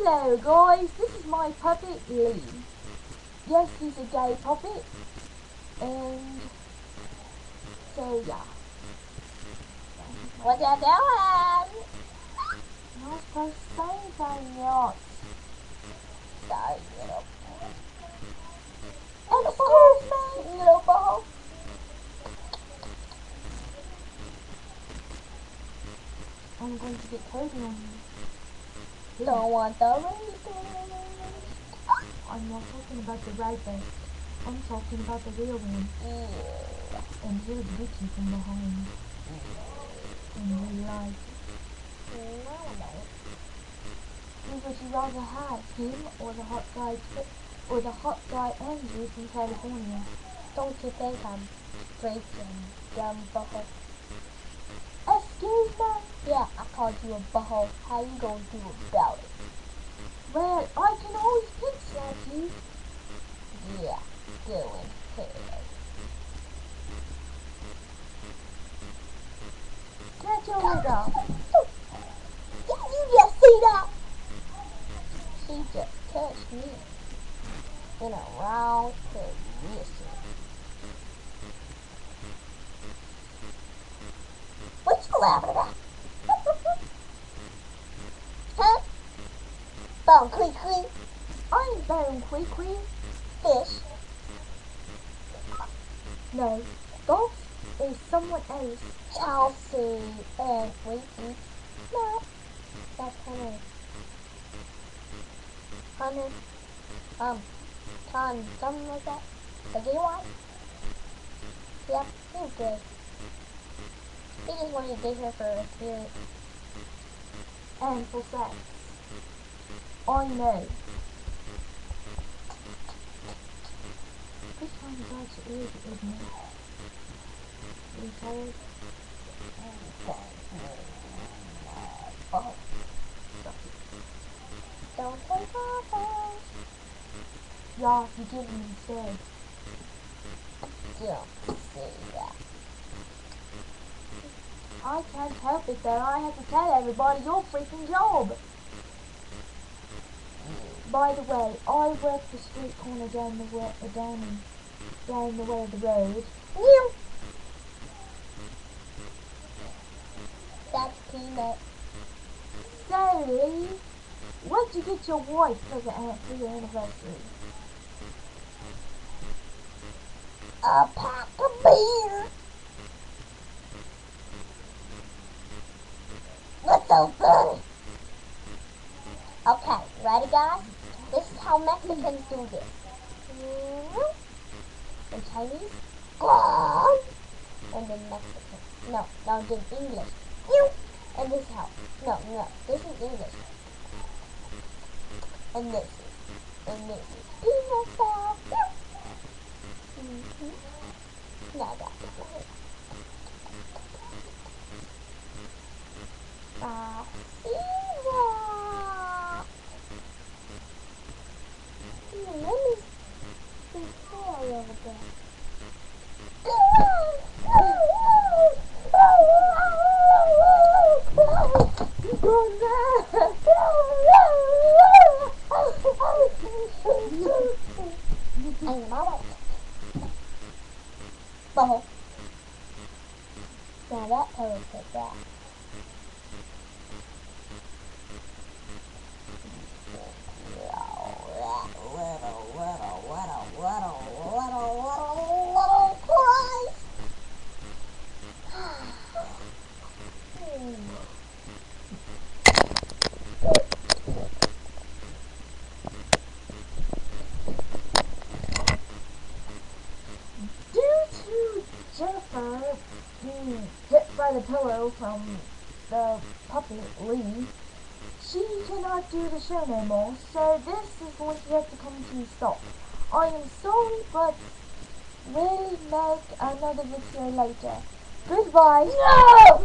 Hello guys, this is my puppet Lee. Yes, he's a gay puppet, and so yeah. What you doing? I'm not supposed to say anything yet. Sorry, little. Excuse me, Little ball. I'm going to get Cody on you. Don't want the rapist. I'm not talking about the rapist. I'm talking about the real one. Ew. And he'll get you from behind. In real life. No. Who would you rather have, him or the hot guy Andrew from California? Don't you think I'm freaking dumb butthole? Excuse me? Yeah, I called you a butthole. How you gonna do about it? Well, I can always pig slap you. Yeah, doing hell. Catch your leg off. Did you just see that? She just touched me in a wrong position. What you laughing about? Huh? Bone creek. I'm Bone Quick. Fish. No, Golf is someone else. Chelsea and Freaky. No, that's Henry. Hunter. Con, something like that. The gay one? Yep, he was good. He just wanted to date her for a spirit. And for sex. I know. Which one is actually isn't it? You tired? Oh. Don't take off. Yeah, you give me instead. Don't say that. I can't help it though. I have to tell everybody your freaking job. By the way, I work the street corner down the way of the road. Meow. That's Peanut. So, Lee, what'd you get your wife for your anniversary? A pack of beer. What's so funny? Okay, ready guys? This is how Mexicans do this. In Chinese, Guan. And in Mexican. No, in English. And this is how. No, this is English. And this is peanut style. Now that's it. Let me see a little bit. And mama. Butthole. Now that pillow fit that. Little Christ. Due to Jennifer being hit by the pillow from the puppet Lee, she cannot do the show no more, so this is going to have to come to a stop. I am sorry, but we'll make another video later. Goodbye. No!